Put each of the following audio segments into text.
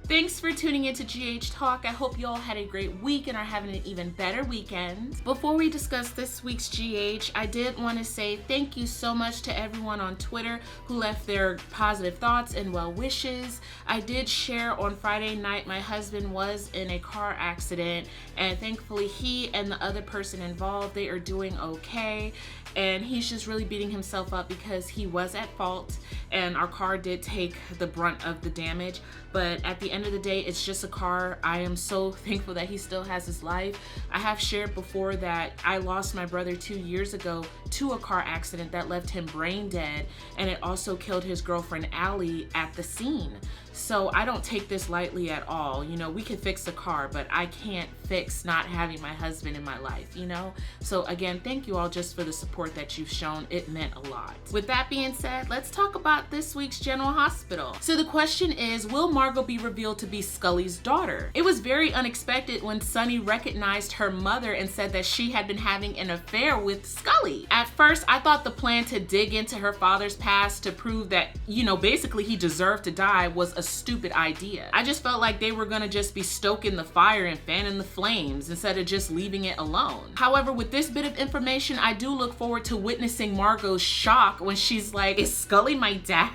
Thanks for tuning into GH Talk. I hope you all had a great week and are having an even better weekend. Before we discuss this week's GH, I did want to say thank you so much to everyone on Twitter who left their positive thoughts and well wishes. I did share on Friday night my husband was in a car accident, and thankfully he and the other person involved, they are doing okay. And he's just really beating himself up because he was at fault and our car did take the brunt of the damage. But at the end of the day, it's just a car. I am so thankful that he still has his life. I have shared before that I lost my brother 2 years ago to a car accident that left him brain dead, and it also killed his girlfriend Allie at the scene. So I don't take this lightly at all. You know, we could fix the car, but I can't fix not having my husband in my life, you know? So again, thank you all just for the support that you've shown. It meant a lot. With that being said, let's talk about this week's General Hospital. So the question is, will Margot be revealed to be Scully's daughter? It was very unexpected when Sonny recognized her mother and said that she had been having an affair with Scully. At first, I thought the plan to dig into her father's past to prove that, you know, basically he deserved to die was a stupid idea. I just felt like they were gonna just be stoking the fire and fanning the flames instead of just leaving it alone. However, with this bit of information, I do look forward to witnessing Margot's shock when she's like, is Scully my dad?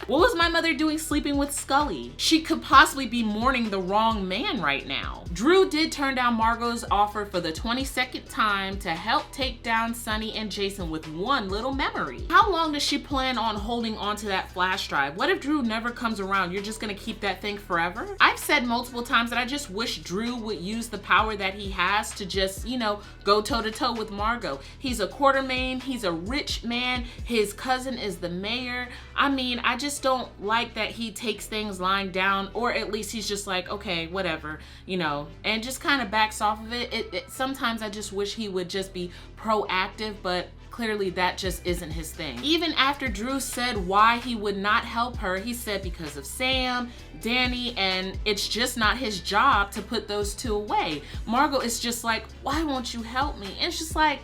What was my mother doing sleeping with Scully? She could possibly be mourning the wrong man right now. Drew did turn down Margot's offer for the 22nd time to help take down Sonny and Jason with one little memory. How long does she plan on holding on to that flash drive? What if Drew never comes around? You're just gonna keep that thing forever? I've said multiple times that I just wish Drew would use the power that he has to just, you know, go toe to toe with Margot. He's a Quartermain, he's a rich man, his cousin is the mayor. I mean, I just don't like that he takes things lying down, or at least he's just like, okay, whatever, you know, and just kind of backs off of it. Sometimes I just wish he would just be proactive, but clearly that just isn't his thing. Even after Drew said why he would not help her, he said because of Sam, Danny, and it's just not his job to put those two away. Margot is just like, why won't you help me? And it's just like,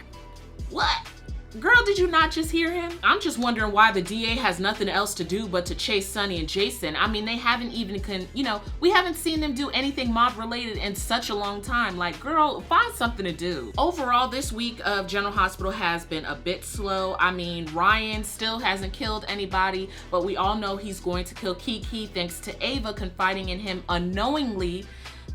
what? Girl, did you not just hear him? I'm just wondering why the DA has nothing else to do but to chase Sonny and Jason. I mean, they haven't even, we haven't seen them do anything mob related in such a long time. Like, girl, find something to do. Overall, this week of General Hospital has been a bit slow. I mean, Ryan still hasn't killed anybody, but we all know he's going to kill Kiki thanks to Ava confiding in him unknowingly,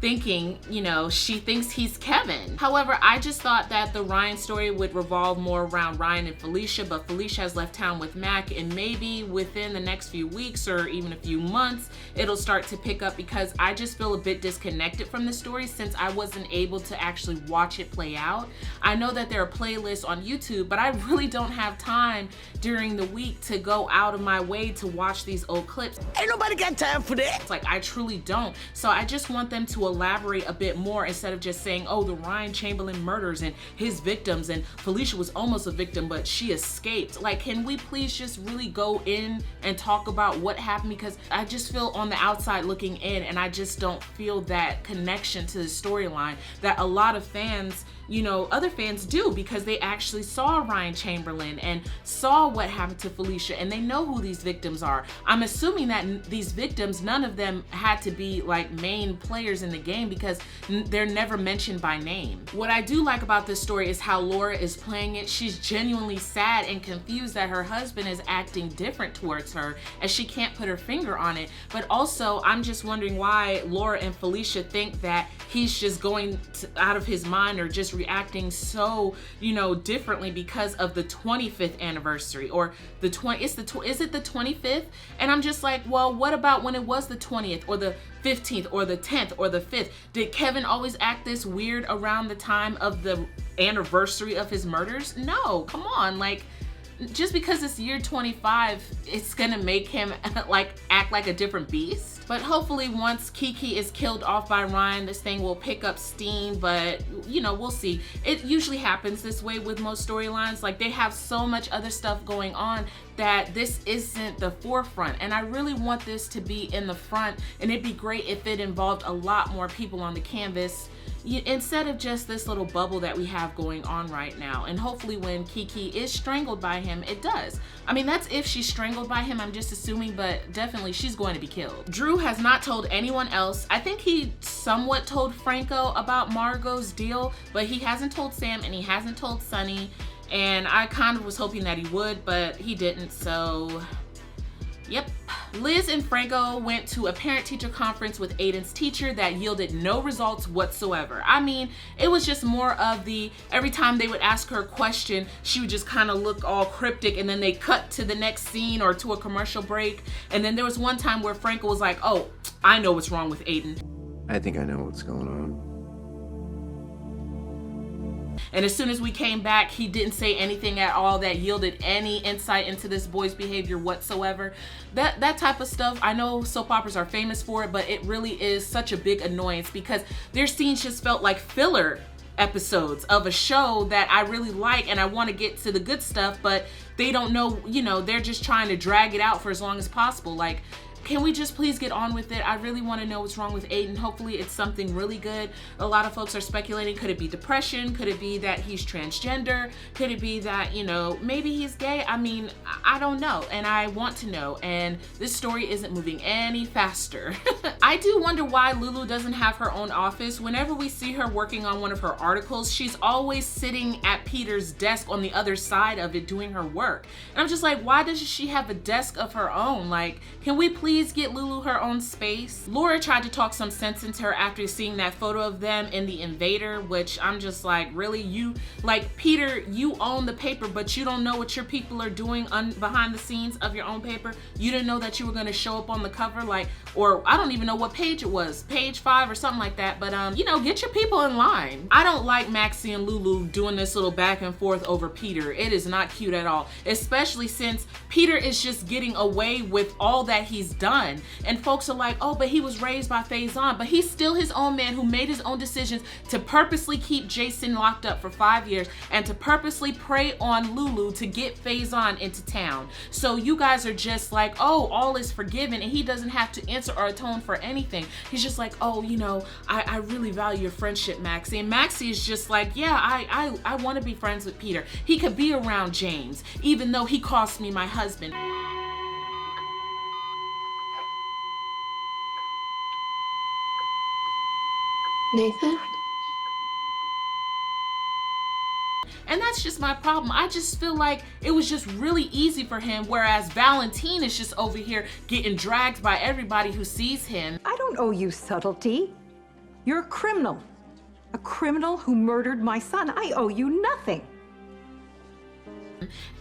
thinking, you know, she thinks he's Kevin. However, I just thought that the Ryan story would revolve more around Ryan and Felicia, but Felicia has left town with Mac, and maybe within the next few weeks or even a few months, it'll start to pick up, because I just feel a bit disconnected from the story since I wasn't able to actually watch it play out. I know that there are playlists on YouTube, but I really don't have time during the week to go out of my way to watch these old clips. Ain't nobody got time for that. It's like, I truly don't. So I just want them to elaborate a bit more instead of just saying, oh, the Ryan Chamberlain murders and his victims, and Felicia was almost a victim but she escaped. Like, can we please just really go in and talk about what happened? Because I just feel on the outside looking in, and I just don't feel that connection to the storyline that a lot of fans, you know, other fans do, because they actually saw Ryan Chamberlain and saw what happened to Felicia, and they know who these victims are. I'm assuming that these victims, none of them had to be like main players in the game, because they're never mentioned by name. What I do like about this story is how Laura is playing it. She's genuinely sad and confused that her husband is acting different towards her, and she can't put her finger on it. But also, I'm just wondering why Laura and Felicia think that he's just going out of his mind or just reacting so, you know, differently because of the 25th anniversary, or the is it the 25th? And I'm just like, well, what about when it was the 20th or the 15th or the 10th or the 5th? Did Kevin always act this weird around the time of the anniversary of his murders? No, come on, like, just because it's year 25, it's gonna make him like act like a different beast. But hopefully once Kiki is killed off by Ryan, this thing will pick up steam, but you know, we'll see. It usually happens this way with most storylines. Like, they have so much other stuff going on that this isn't the forefront, and I really want this to be in the front, and it'd be great if it involved a lot more people on the canvas, instead of just this little bubble that we have going on right now. And hopefully when Kiki is strangled by him, it does. I mean, that's if she's strangled by him, I'm just assuming, but definitely she's going to be killed. Drew has not told anyone else. I think he somewhat told Franco about Margot's deal, but he hasn't told Sam and he hasn't told Sonny. And I kind of was hoping that he would, but he didn't, so yep. Liz and Franco went to a parent-teacher conference with Aiden's teacher that yielded no results whatsoever. I mean, it was just more of the, every time they would ask her a question, she would just kind of look all cryptic, and then they cut to the next scene or to a commercial break. And then there was one time where Franco was like, oh, I know what's wrong with Aiden. I think I know what's going on. And as soon as we came back, he didn't say anything at all that yielded any insight into this boy's behavior whatsoever. That type of stuff, I know soap operas are famous for it, but it really is such a big annoyance because their scenes just felt like filler episodes of a show that I really like and I want to get to the good stuff, but they don't know, you know, they're just trying to drag it out for as long as possible. Like, can we just please get on with it? I really want to know what's wrong with Aiden. Hopefully it's something really good. A lot of folks are speculating, could it be depression? Could it be that he's transgender? Could it be that, you know, maybe he's gay? I mean, I don't know, and I want to know, and this story isn't moving any faster. I do wonder why Lulu doesn't have her own office. Whenever we see her working on one of her articles, she's always sitting at Peter's desk on the other side of it doing her work. And I'm just like, why doesn't she have a desk of her own? Like, can we please get Lulu her own space? Laura tried to talk some sense into her after seeing that photo of them in the Invader, which I'm just like, really? You, like, Peter, you own the paper, but you don't know what your people are doing behind the scenes of your own paper? You didn't know that you were going to show up on the cover, like, or I don't even know what page it was, page 5 or something like that, but you know, get your people in line. I don't like Maxie and Lulu doing this little back and forth over Peter. It is not cute at all, especially since Peter is just getting away with all that he's done. And folks are like, oh, but he was raised by Faison, but he's still his own man who made his own decisions to purposely keep Jason locked up for 5 years and to purposely prey on Lulu to get Faison into town. So you guys are just like, oh, all is forgiven and he doesn't have to answer or atone for anything. He's just like, oh, you know, I really value your friendship, Maxie. And Maxie is just like, yeah, I want to be friends with Peter. He could be around James, even though he cost me my husband. Nathan? And that's just my problem. I just feel like it was just really easy for him, whereas Valentine is just over here getting dragged by everybody who sees him. I don't owe you subtlety. You're a criminal. A criminal who murdered my son. I owe you nothing.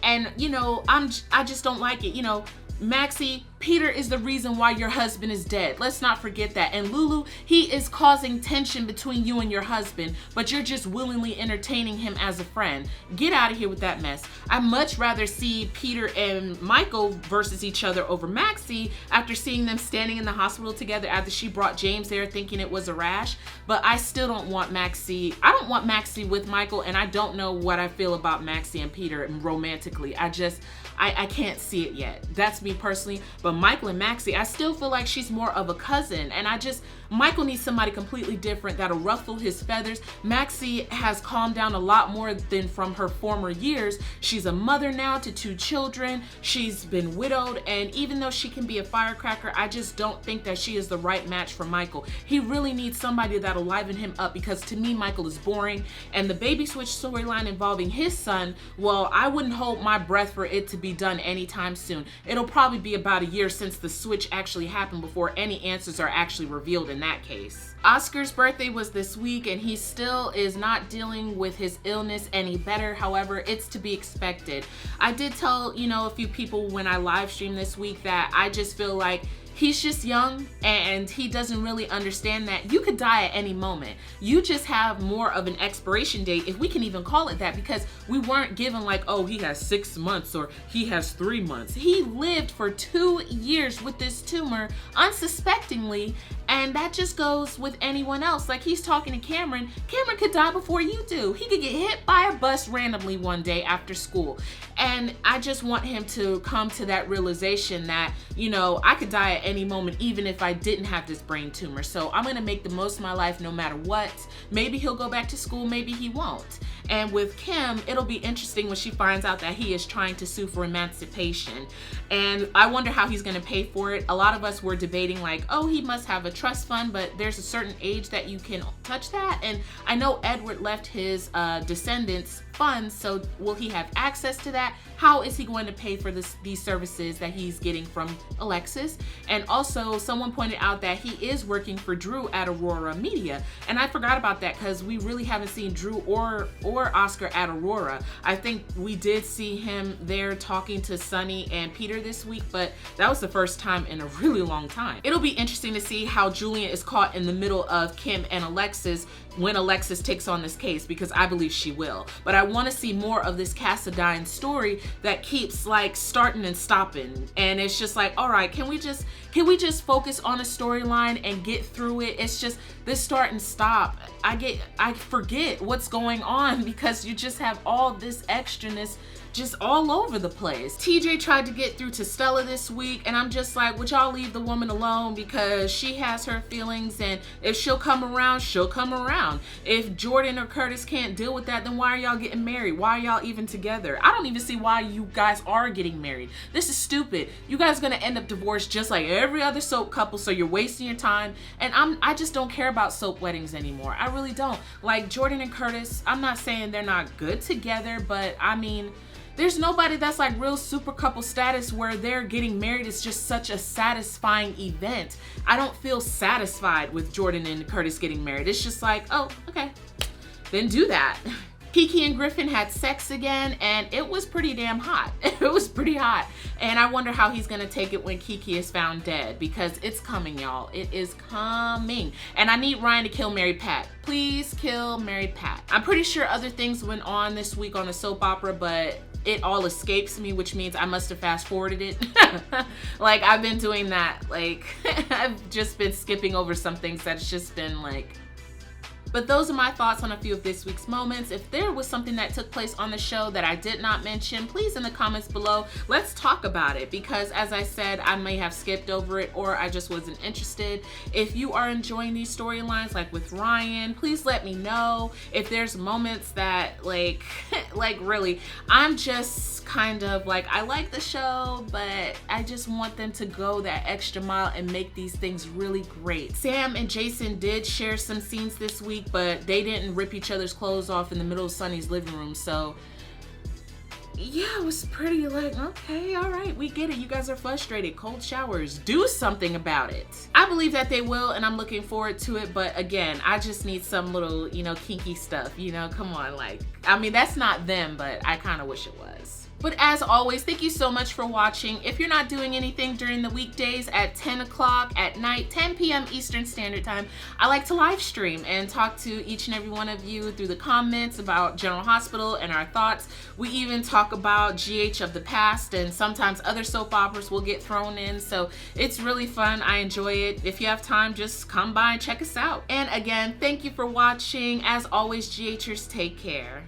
And, you know, I just don't like it. You know, Maxie, Peter is the reason why your husband is dead. Let's not forget that. And Lulu, he is causing tension between you and your husband, but you're just willingly entertaining him as a friend. Get out of here with that mess. I'd much rather see Peter and Michael versus each other over Maxie after seeing them standing in the hospital together after she brought James there thinking it was a rash. But I still don't want Maxie. I don't want Maxie with Michael, and I don't know what I feel about Maxie and Peter romantically. I can't see it yet. That's me personally. But Michael and Maxie, I still feel like she's more of a cousin. And Michael needs somebody completely different that'll ruffle his feathers. Maxie has calmed down a lot more than from her former years. She's a mother now to 2 children. She's been widowed. And even though she can be a firecracker, I just don't think that she is the right match for Michael. He really needs somebody that'll liven him up, because to me, Michael is boring. And the baby switch storyline involving his son, well, I wouldn't hold my breath for it to be done anytime soon. It'll probably be about a year since the switch actually happened before any answers are actually revealed in that case. Oscar's birthday was this week and he still is not dealing with his illness any better. However, it's to be expected. I did tell, you know, a few people when I live streamed this week that I just feel like he's just young and he doesn't really understand that you could die at any moment. You just have more of an expiration date, if we can even call it that, because we weren't given like, oh, he has 6 months or he has 3 months. He lived for 2 years with this tumor unsuspectingly, And that just goes with anyone else. Like, he's talking to Cameron. Cameron could die before you do. He could get hit by a bus randomly one day after school. And I just want him to come to that realization that, you know, I could die at any moment, even if I didn't have this brain tumor. So I'm gonna make the most of my life no matter what. Maybe he'll go back to school, maybe he won't. And with Kim, it'll be interesting when she finds out that he is trying to sue for emancipation. And I wonder how he's gonna pay for it. A lot of us were debating like, oh, he must have a trust fund, but there's a certain age that you can touch that. And I know Edward left his descendants funds, so will he have access to that? How is he going to pay for these services that he's getting from Alexis? And also, someone pointed out that he is working for Drew at Aurora Media, and I forgot about that because we really haven't seen Drew or Oscar at Aurora. I think we did see him there talking to Sonny and Peter this week, but that was the first time in a really long time. It'll be interesting to see how Julian is caught in the middle of Kim and Alexis when Alexis takes on this case, because I believe she will. But I want to see more of this Cassadine story that keeps like starting and stopping, and it's just like, all right, can we just focus on a storyline and get through it? It's just this start and stop. I forget what's going on because you just have all this extraness just all over the place. TJ tried to get through to Stella this week, and I'm just like, would y'all leave the woman alone, because she has her feelings, and if she'll come around, she'll come around. If Jordan or Curtis can't deal with that, then why are y'all getting married? Why are y'all even together? I don't even see why you guys are getting married. This is stupid. You guys are gonna end up divorced just like every other soap couple, so you're wasting your time. And I just don't care about soap weddings anymore. I really don't. Like Jordan and Curtis, I'm not saying they're not good together, but I mean, there's nobody that's like real super couple status where they're getting married. It's just such a satisfying event. I don't feel satisfied with Jordan and Curtis getting married. It's just like, oh, okay, then do that. Kiki and Griffin had sex again, and it was pretty damn hot. It was pretty hot. And I wonder how he's gonna take it when Kiki is found dead, because it's coming, y'all. It is coming. And I need Ryan to kill Mary Pat. Please kill Mary Pat. I'm pretty sure other things went on this week on the soap opera, but it all escapes me, which means I must have fast forwarded it. Like, I've been doing that. Like, I've just been skipping over some things that's just been like. But those are my thoughts on a few of this week's moments. If there was something that took place on the show that I did not mention, please in the comments below, let's talk about it, because as I said, I may have skipped over it or I just wasn't interested. If you are enjoying these storylines, like with Ryan, please let me know. If there's moments that like really, I'm just kind of like, I like the show, but I just want them to go that extra mile and make these things really great. Sam and Jason did share some scenes this week, but they didn't rip each other's clothes off in the middle of Sonny's living room, so yeah, it was pretty like, okay, all right, we get it. You guys are frustrated. Cold showers. Do something about it. I believe that they will, and I'm looking forward to it, but again, I just need some little, you know, kinky stuff, you know, come on, like, I mean, that's not them, but I kind of wish it was. But as always, thank you so much for watching. If you're not doing anything during the weekdays at 10 o'clock at night, 10 p.m. Eastern Standard Time, I like to live stream and talk to each and every one of you through the comments about General Hospital and our thoughts. We even talk about GH of the past, and sometimes other soap operas will get thrown in. So it's really fun. I enjoy it. If you have time, just come by and check us out. And again, thank you for watching. As always, GHers, take care.